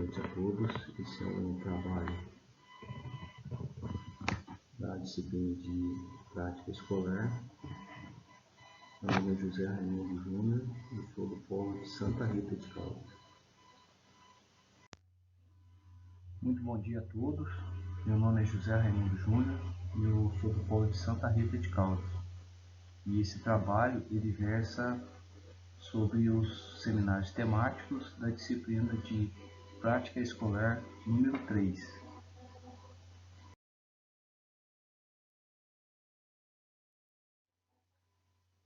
noite a todos. Esse é um trabalho da disciplina de prática escolar. Meu nome é José Raimundo Júnior, eu sou do Polo de Santa Rita de Caldas. Muito bom dia a todos. Meu nome é José Raimundo Júnior e eu sou do Polo de Santa Rita de Caldas. E esse trabalho ele versa sobre os seminários temáticos da disciplina de prática escolar número 3.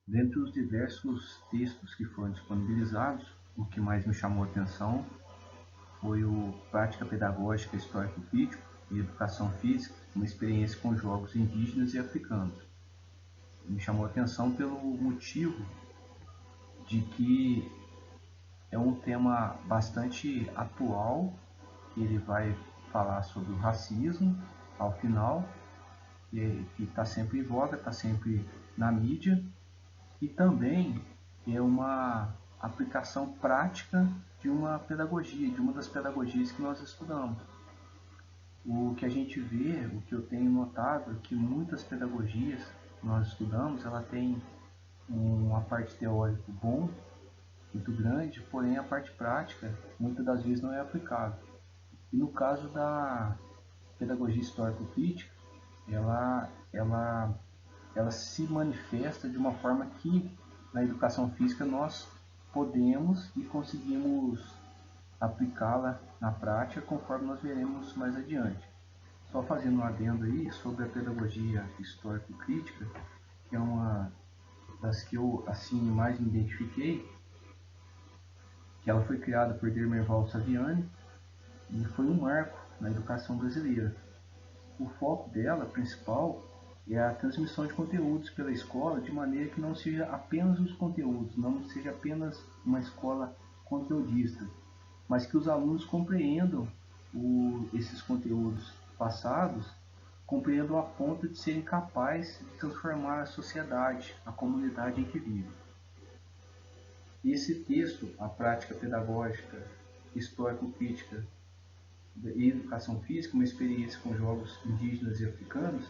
Dentre os diversos textos que foram disponibilizados, o que mais me chamou a atenção foi o Prática Pedagógica Histórico-Crítico e Educação Física, uma experiência com jogos indígenas e africanos. Me chamou a atenção pelo motivo de que é um tema bastante atual, ele vai falar sobre o racismo ao final, que está sempre em voga, está sempre na mídia, e também é uma aplicação prática de uma pedagogia, de uma das pedagogias que nós estudamos. O que a gente vê, o que eu tenho notado, é que muitas pedagogias que nós estudamos, ela tem uma parte teórica bom, muito grande, porém a parte prática muitas das vezes não é aplicável. E no caso da pedagogia histórico-crítica, ela se manifesta de uma forma que na educação física nós podemos e conseguimos aplicá-la na prática conforme nós veremos mais adiante. Só fazendo um adendo aí sobre a pedagogia histórico-crítica, que é uma das que eu assim mais me identifiquei, que ela foi criada por Demerval Saviani e foi um marco na educação brasileira. O foco dela, principal, é a transmissão de conteúdos pela escola de maneira que não seja apenas os conteúdos, não seja apenas uma escola conteudista, mas que os alunos compreendam esses conteúdos passados, compreendam a ponto de serem capazes de transformar a sociedade, a comunidade em que vivem. Esse texto, a prática pedagógica, histórico-crítica e educação física, uma experiência com jogos indígenas e africanos,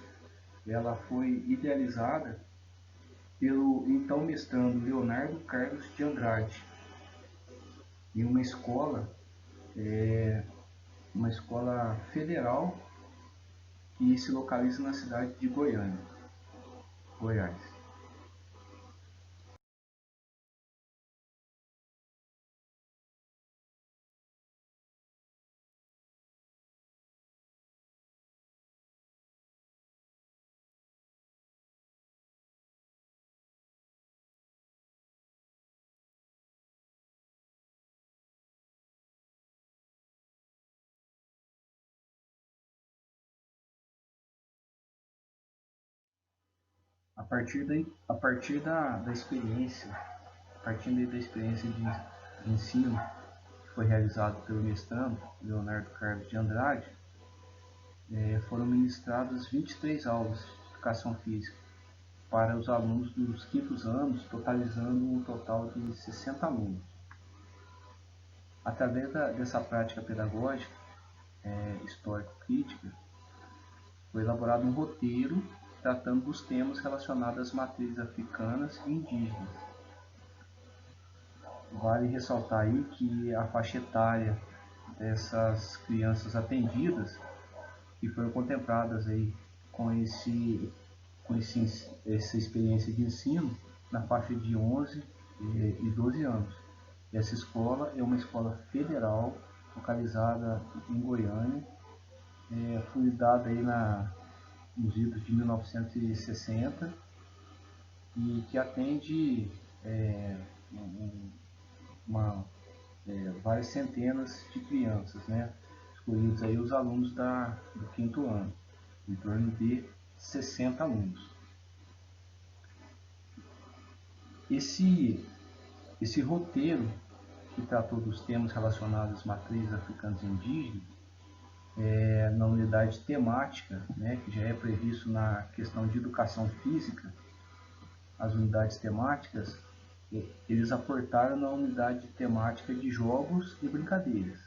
ela foi idealizada pelo então mestrando Leonardo Carlos de Andrade, em uma escola federal que se localiza na cidade de Goiânia, Goiás. A partir da experiência, partindo da experiência de ensino que foi realizado pelo mestrando Leonardo Carlos de Andrade, foram ministradas 23 aulas de educação física para os alunos dos quintos anos, totalizando um total de 60 alunos. Através dessa prática pedagógica histórico-crítica, foi elaborado um roteiro tratando dos temas relacionados às matrizes africanas e indígenas. Vale ressaltar aí que a faixa etária dessas crianças atendidas, que foram contempladas aí com essa experiência de ensino, na faixa de 11 e 12 anos. Essa escola é uma escola federal localizada em Goiânia, fundada aí nos idos de 1960 e que atende várias centenas de crianças, né? Escolhidos aí os alunos do quinto ano, em torno de 60 alunos. Esse roteiro que tratou dos temas relacionados às matrizes africanas e indígenas, na unidade temática, né, que já é previsto na questão de educação física, as unidades temáticas, eles aportaram na unidade temática de jogos e brincadeiras.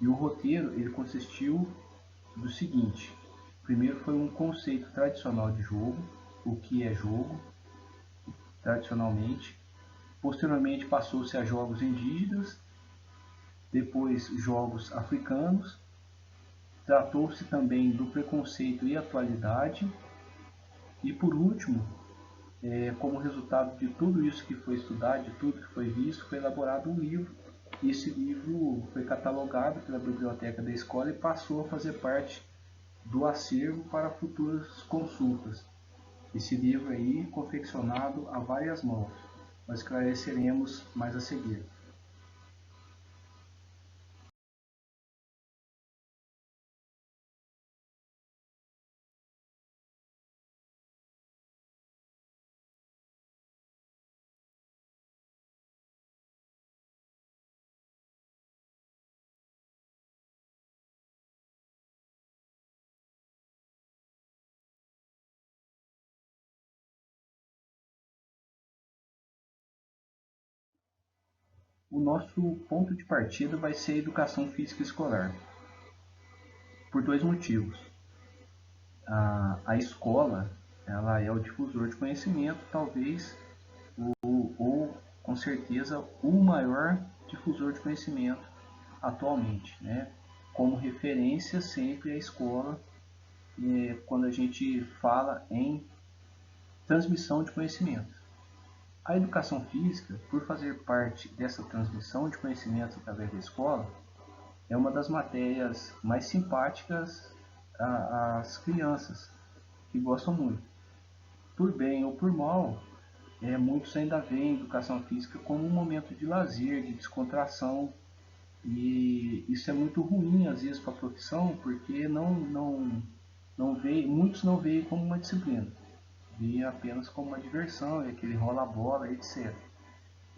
E o roteiro ele consistiu do seguinte: primeiro foi um conceito tradicional de jogo, o que é jogo, tradicionalmente. Posteriormente passou-se a jogos indígenas, depois jogos africanos. Tratou-se também do preconceito e atualidade. E por último, como resultado de tudo isso que foi estudado, de tudo que foi visto, foi elaborado um livro. E esse livro foi catalogado pela biblioteca da escola e passou a fazer parte do acervo para futuras consultas. Esse livro aí, confeccionado a várias mãos, nós esclareceremos mais a seguir. O nosso ponto de partida vai ser a educação física escolar, por dois motivos. A escola ela é o difusor de conhecimento, talvez, ou com certeza o maior difusor de conhecimento atualmente, né? Como referência sempre a escola, quando a gente fala em transmissão de conhecimento. A educação física, por fazer parte dessa transmissão de conhecimentos através da escola, é uma das matérias mais simpáticas às crianças, que gostam muito. Por bem ou por mal, muitos ainda veem a educação física como um momento de lazer, de descontração, e isso é muito ruim às vezes para a profissão, porque muitos não veem como uma disciplina, veem apenas como uma diversão, e aquele rola-bola, etc.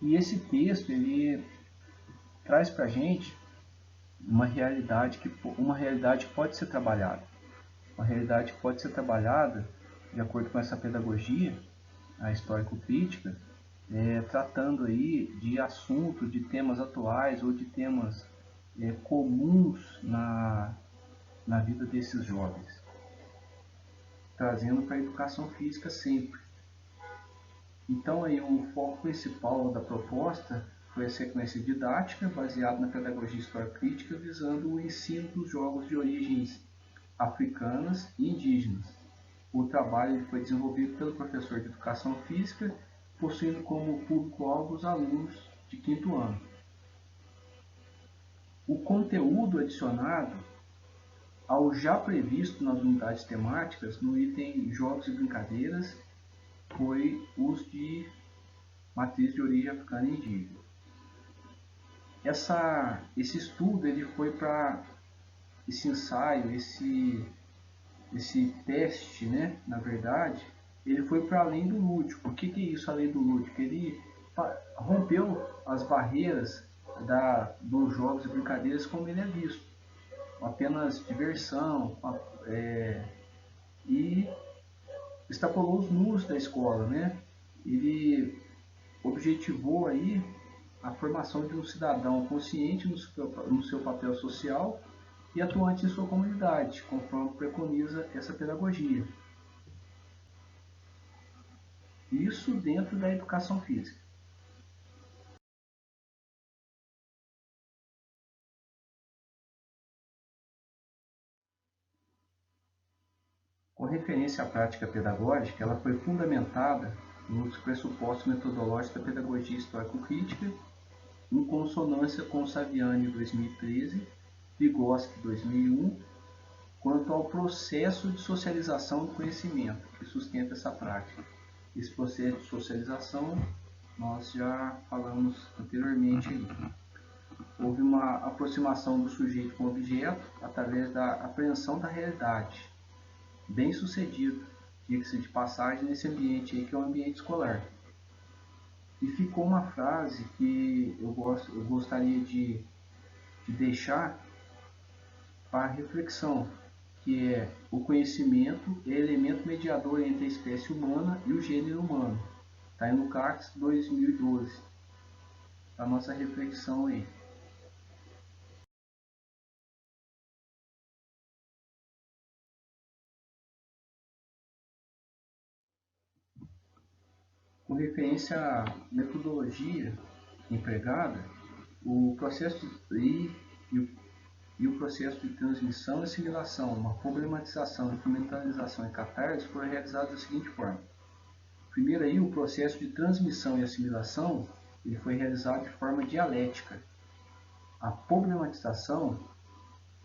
E esse texto ele traz para a gente uma realidade que pode ser trabalhada, de acordo com essa pedagogia, a histórico-crítica, tratando aí de assuntos, de temas atuais ou de temas comuns na vida desses jovens, trazendo para a educação física sempre. Então aí o foco principal da proposta foi a sequência didática baseada na pedagogia histórico-crítica, visando o ensino dos jogos de origens africanas e indígenas. O trabalho foi desenvolvido pelo professor de educação física, possuindo como público-alvo os alunos de quinto ano. O conteúdo adicionado ao já previsto nas unidades temáticas, no item Jogos e Brincadeiras, foi os de matriz de origem africana e indígena. Esse estudo ele foi para esse ensaio, esse teste, né, na verdade, ele foi para além do lúdico. O que é isso além do lúdico? Ele rompeu as barreiras dos jogos e brincadeiras como ele é visto. Apenas diversão, e extrapolou os muros da escola, né? Ele objetivou aí a formação de um cidadão consciente no seu papel social e atuante em sua comunidade, conforme preconiza essa pedagogia. Isso dentro da educação física. Com referência à prática pedagógica, ela foi fundamentada nos pressupostos metodológicos da pedagogia histórico-crítica, em consonância com Saviani 2013, Vygotsky 2001, quanto ao processo de socialização do conhecimento que sustenta essa prática. Esse processo de socialização nós já falamos anteriormente aí. Houve uma aproximação do sujeito com o objeto através da apreensão da realidade, bem sucedido, diga-se de passagem, nesse ambiente aí que é o ambiente escolar. E ficou uma frase que eu gostaria de deixar para reflexão, que é: o conhecimento é elemento mediador entre a espécie humana e o gênero humano. Está aí no CARTES 2012. A nossa reflexão aí. Com referência à metodologia empregada, o processo o processo de transmissão e assimilação, uma problematização, instrumentalização e catarse foram realizados da seguinte forma. Primeiro aí, o processo de transmissão e assimilação ele foi realizado de forma dialética. A problematização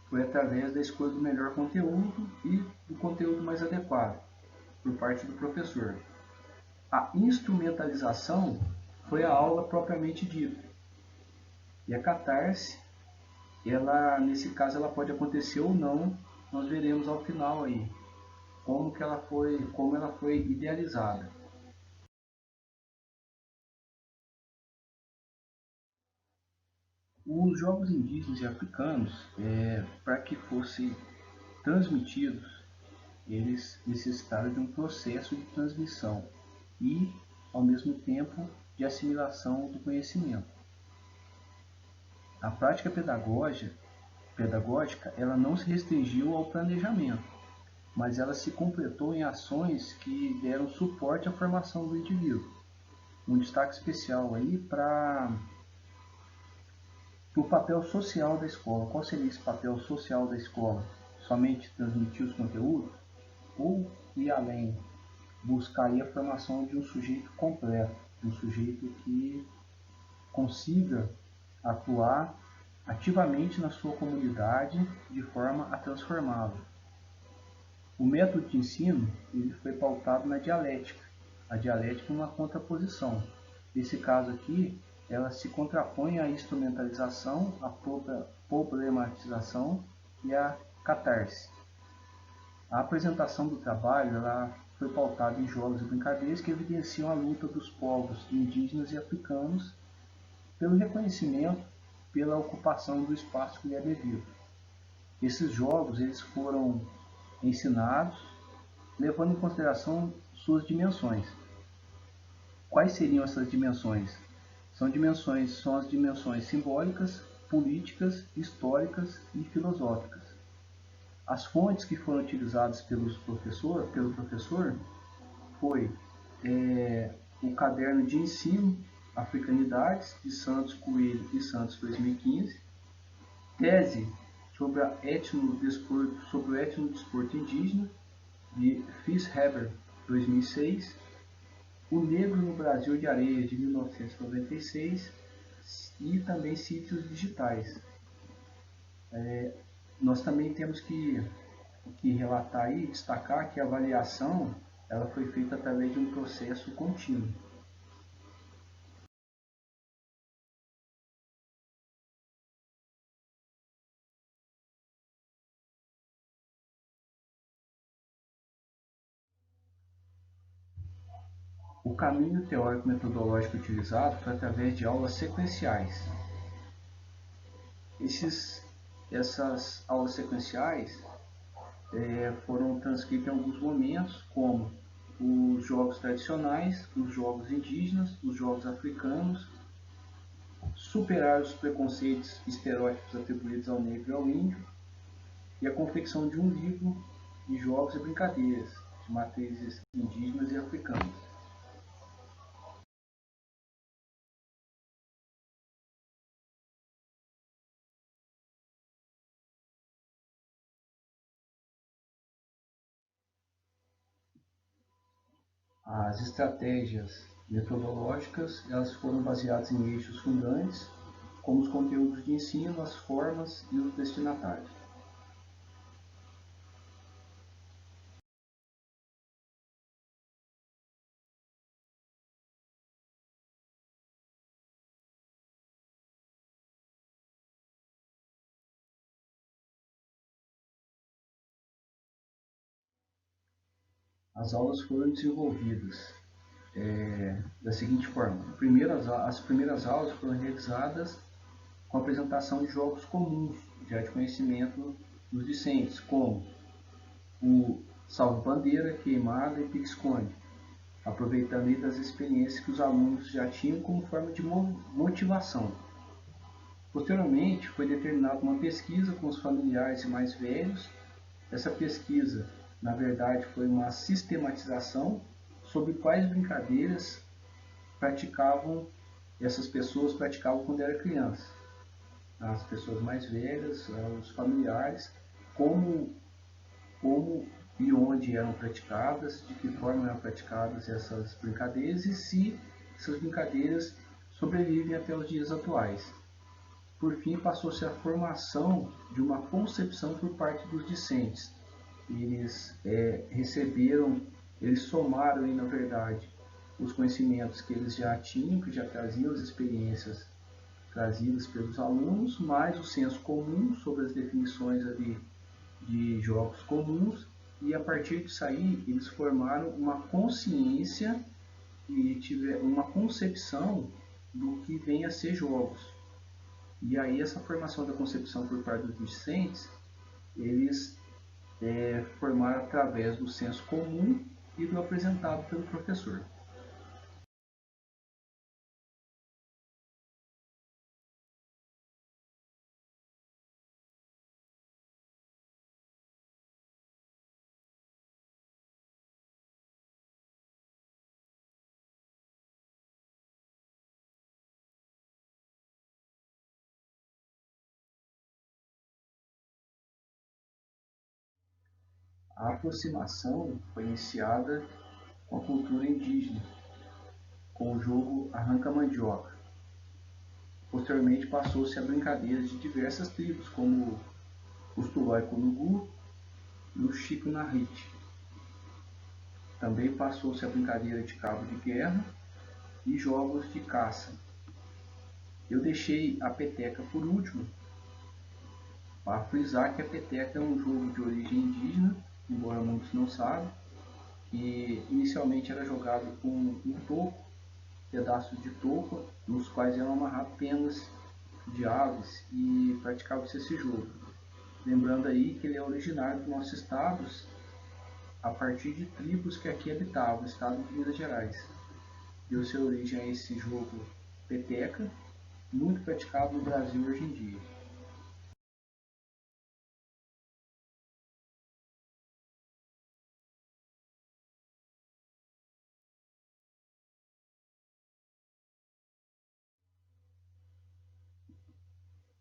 foi através da escolha do melhor conteúdo e do conteúdo mais adequado por parte do professor. A instrumentalização foi a aula propriamente dita. E a catarse, nesse caso, ela pode acontecer ou não, nós veremos ao final aí como ela foi idealizada. Os jogos indígenas e africanos, para que fossem transmitidos, eles necessitaram de um processo de transmissão e, ao mesmo tempo, de assimilação do conhecimento. A prática pedagógica ela não se restringiu ao planejamento, mas ela se completou em ações que deram suporte à formação do indivíduo. Um destaque especial aí para o papel social da escola. Qual seria esse papel social da escola? Somente transmitir os conteúdos? Ou ir além? Buscar aí a formação de um sujeito completo, de um sujeito que consiga atuar ativamente na sua comunidade de forma a transformá-lo. O método de ensino ele foi pautado na dialética. A dialética é uma contraposição. Nesse caso aqui, ela se contrapõe à instrumentalização, à problematização e à catarse. A apresentação do trabalho ela foi pautada em jogos e brincadeiras que evidenciam a luta dos povos indígenas e africanos pelo reconhecimento, pela ocupação do espaço que lhe é devido. Esses jogos eles foram ensinados levando em consideração suas dimensões. Quais seriam essas dimensões? São as dimensões simbólicas, políticas, históricas e filosóficas. As fontes que foram utilizadas pelo professor foi o caderno de ensino Africanidades, de Santos Coelho e Santos 2015, tese sobre o etnodesporto indígena, de Fitzheber 2006, O Negro no Brasil de Areia, de 1996, e também sítios digitais. Nós também temos que relatar e destacar que a avaliação ela foi feita através de um processo contínuo. O caminho teórico-metodológico utilizado foi através de aulas sequenciais. Essas aulas sequenciais foram transcritas em alguns momentos, como os jogos tradicionais, os jogos indígenas, os jogos africanos, superar os preconceitos e estereótipos atribuídos ao negro e ao índio, e a confecção de um livro de jogos e brincadeiras de matrizes indígenas e africanas. As estratégias metodológicas elas foram baseadas em eixos fundantes, como os conteúdos de ensino, as formas e os destinatários. As aulas foram desenvolvidas da seguinte forma. As primeiras aulas foram realizadas com a apresentação de jogos comuns, já de conhecimento dos discentes, como o salve-bandeira, queimada e pique-esconde, aproveitando das experiências que os alunos já tinham como forma de motivação. Posteriormente, foi determinada uma pesquisa com os familiares e mais velhos. Essa pesquisa, na verdade, foi uma sistematização sobre quais brincadeiras essas pessoas praticavam quando era criança. As pessoas mais velhas, os familiares, como e onde eram praticadas, de que forma eram praticadas essas brincadeiras e se essas brincadeiras sobrevivem até os dias atuais. Por fim, passou-se a formação de uma concepção por parte dos discentes. Eles eles somaram, na verdade, os conhecimentos que eles já tinham, que já traziam as experiências trazidas pelos alunos, mais o senso comum sobre as definições ali de jogos comuns, e a partir disso aí eles formaram uma consciência e tiveram uma concepção do que vem a ser jogos. E aí essa formação da concepção por parte dos discentes, eles formaram através do senso comum e do apresentado pelo professor. A aproximação foi iniciada com a cultura indígena, com o jogo arranca-mandioca. Posteriormente passou-se a brincadeiras de diversas tribos, como o Tulói Cunugu e o Chico Narrite. Também passou-se a brincadeira de cabo de guerra e jogos de caça. Eu deixei a peteca por último, para frisar que a peteca é um jogo de origem indígena, embora muitos não saibam, que inicialmente era jogado com um toco, pedaços de toco, nos quais eram amarrados penas de aves e praticava-se esse jogo. Lembrando aí que ele é originário dos nossos estados, a partir de tribos que aqui habitavam, o estado de Minas Gerais. Deu sua origem a esse jogo peteca, muito praticado no Brasil hoje em dia.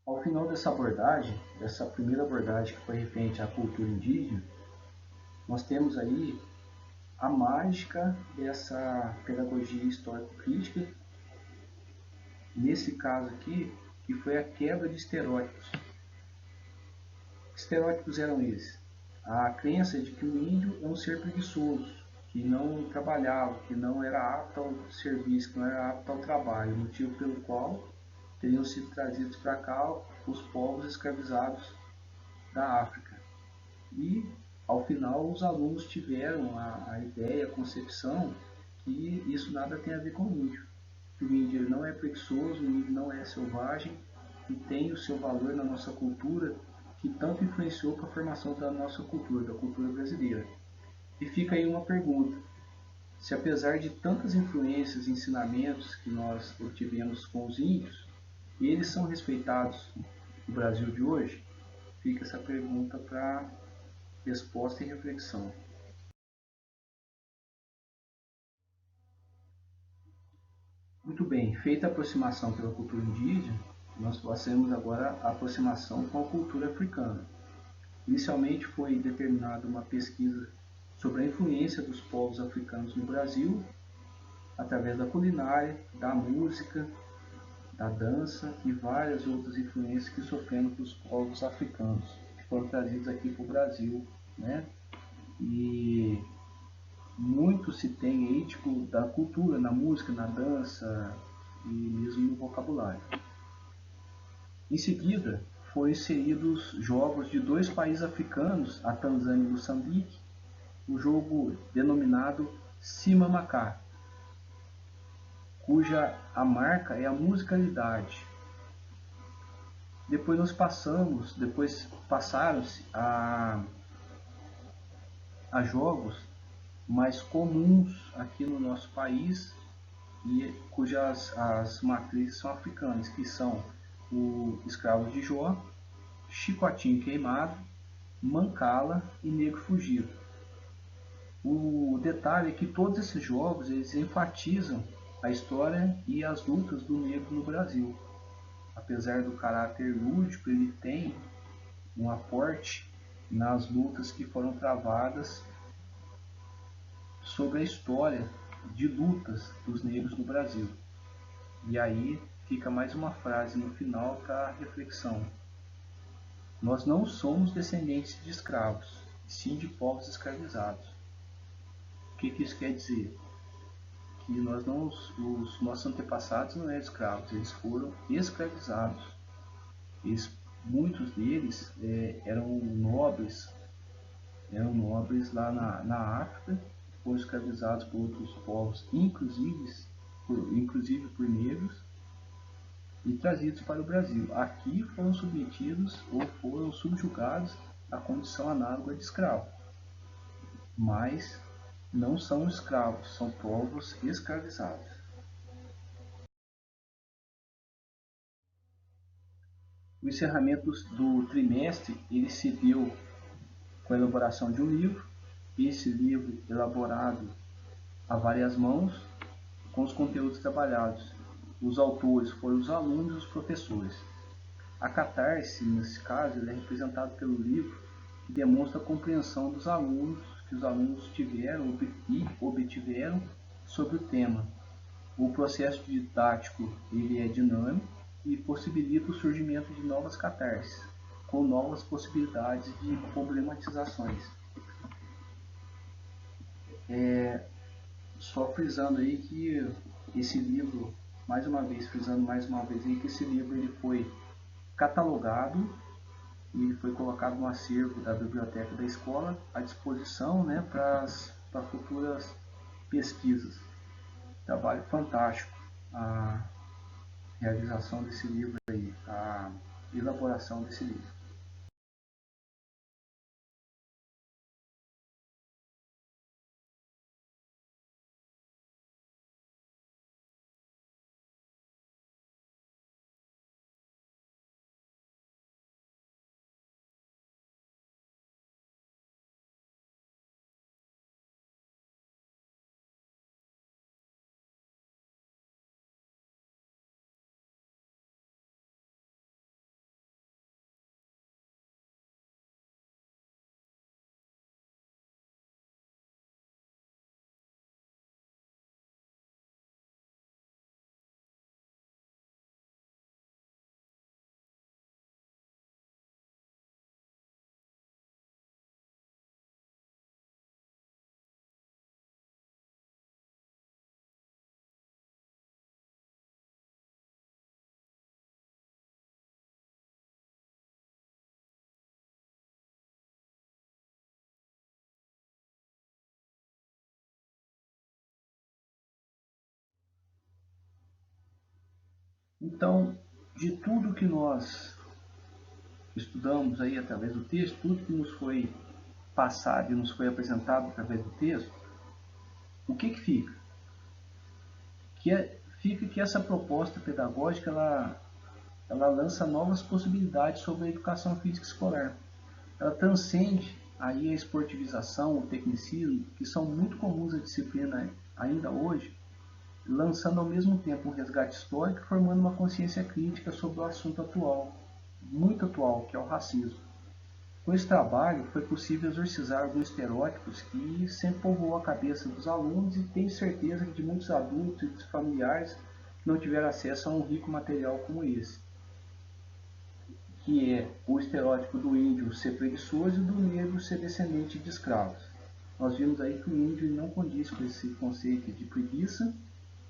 Ao final dessa abordagem, dessa primeira abordagem que foi referente à cultura indígena, nós temos aí a mágica dessa pedagogia histórico-crítica, nesse caso aqui, que foi a quebra de estereótipos. Que estereótipos eram esses? A crença de que o índio é um ser preguiçoso, que não trabalhava, que não era apto ao serviço, que não era apto ao trabalho, motivo pelo qual teriam sido trazidos para cá os povos escravizados da África. E, ao final, os alunos tiveram a ideia, a concepção, que isso nada tem a ver com o índio. Que o índio ele não é preguiçoso, o índio não é selvagem, e tem o seu valor na nossa cultura, que tanto influenciou para a formação da nossa cultura, da cultura brasileira. E fica aí uma pergunta: se apesar de tantas influências e ensinamentos que nós obtivemos com os índios, eles são respeitados no Brasil de hoje? Fica essa pergunta para resposta e reflexão. Muito bem, feita a aproximação pela cultura indígena, nós passamos agora a aproximação com a cultura africana. Inicialmente foi determinada uma pesquisa sobre a influência dos povos africanos no Brasil, através da culinária, da música, da dança e várias outras influências que sofreram dos povos africanos, que foram trazidos aqui para o Brasil, né? E muito se tem aí, tipo, da cultura, na música, na dança e mesmo no vocabulário. Em seguida, foram inseridos jogos de dois países africanos, a Tanzânia e Moçambique, o jogo denominado Simamacá, cuja a marca é a musicalidade. Depois passaram-se a jogos mais comuns aqui no nosso país e cujas as matrizes são africanas, que são o escravo de Jó, chicotinho queimado, mancala e negro fugido. O detalhe é que todos esses jogos eles enfatizam a história e as lutas do negro no Brasil. Apesar do caráter lúdico, ele tem um aporte nas lutas que foram travadas sobre a história de lutas dos negros no Brasil. E aí fica mais uma frase no final para reflexão. Nós não somos descendentes de escravos, sim de povos escravizados. O que isso quer dizer? Que os nossos antepassados não eram escravos, eles foram escravizados. Muitos deles eram nobres lá na África, foram escravizados por outros povos, inclusive por negros, e trazidos para o Brasil. Aqui foram submetidos ou foram subjugados à condição análoga de escravo, mas não são escravos, são povos escravizados. O encerramento do trimestre ele se deu com a elaboração de um livro. Esse livro elaborado a várias mãos, com os conteúdos trabalhados. Os autores foram os alunos e os professores. A catarse, nesse caso, é representada pelo livro, que demonstra a compreensão dos alunos, que os alunos tiveram e obtiveram sobre o tema. O processo didático ele é dinâmico e possibilita o surgimento de novas catarses, com novas possibilidades de problematizações. Só frisando aí que esse livro, frisando mais uma vez aí que esse livro ele foi catalogado e foi colocado no acervo da biblioteca da escola à disposição, né, para futuras pesquisas. Trabalho fantástico a realização desse livro aí, a elaboração desse livro. Então, de tudo que nós estudamos aí através do texto, tudo que nos foi passado e nos foi apresentado através do texto, o que fica? Fica que essa proposta pedagógica ela lança novas possibilidades sobre a educação física escolar. Ela transcende aí a esportivização, o tecnicismo, que são muito comuns à disciplina ainda hoje, lançando ao mesmo tempo um resgate histórico e formando uma consciência crítica sobre o assunto atual, muito atual, que é o racismo. Com esse trabalho, foi possível exorcizar alguns estereótipos que sempre povoou a cabeça dos alunos e tenho certeza que de muitos adultos e dos familiares que não tiveram acesso a um rico material como esse, que é o estereótipo do índio ser preguiçoso e do negro ser descendente de escravos. Nós vimos aí que o índio não condiz com esse conceito de preguiça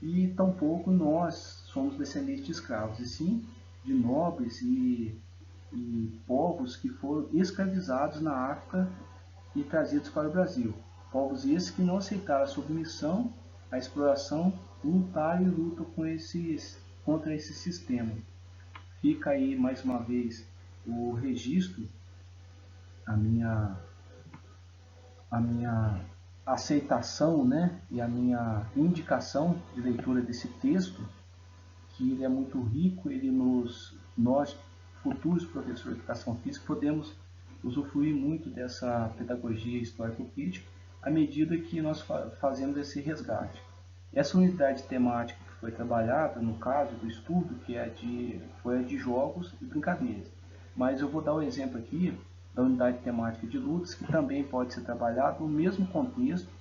e tampouco nós somos descendentes de escravos, e sim de nobres e povos que foram escravizados na África e trazidos para o Brasil. Povos esses que não aceitaram a submissão, a exploração, lutaram e lutam contra esse sistema. Fica aí mais uma vez o registro, a minha aceitação, né, e a minha indicação de leitura desse texto, que ele é muito rico, nós futuros professores de educação física podemos usufruir muito dessa pedagogia histórico-crítica à medida que nós fazemos esse resgate. Essa unidade temática que foi trabalhada, no caso do estudo, foi a de jogos e brincadeiras. Mas eu vou dar o exemplo aqui da unidade temática de lutas, que também pode ser trabalhado no mesmo contexto,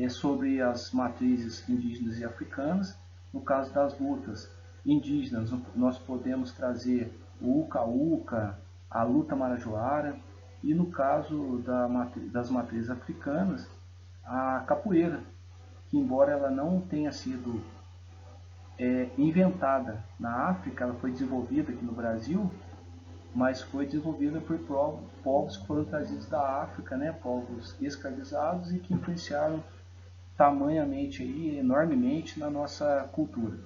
sobre as matrizes indígenas e africanas. No caso das lutas indígenas, nós podemos trazer o uca-uca, a luta marajoara, e no caso das matrizes africanas, a capoeira, que embora ela não tenha sido inventada na África, ela foi desenvolvida aqui no Brasil, mas foi desenvolvida por povos que foram trazidos da África, né, povos escravizados e que influenciaram tamanhamente, aí, enormemente na nossa cultura.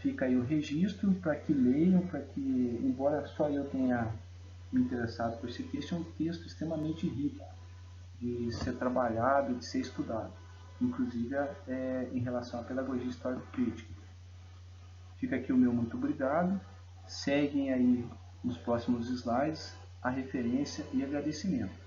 Fica aí o registro para que leiam, para que, embora só eu tenha me interessado por esse texto, é um texto extremamente rico de ser trabalhado, de ser estudado, inclusive em relação à pedagogia histórico-crítica. Fica aqui o meu muito obrigado. Seguem aí nos próximos slides a referência e agradecimento.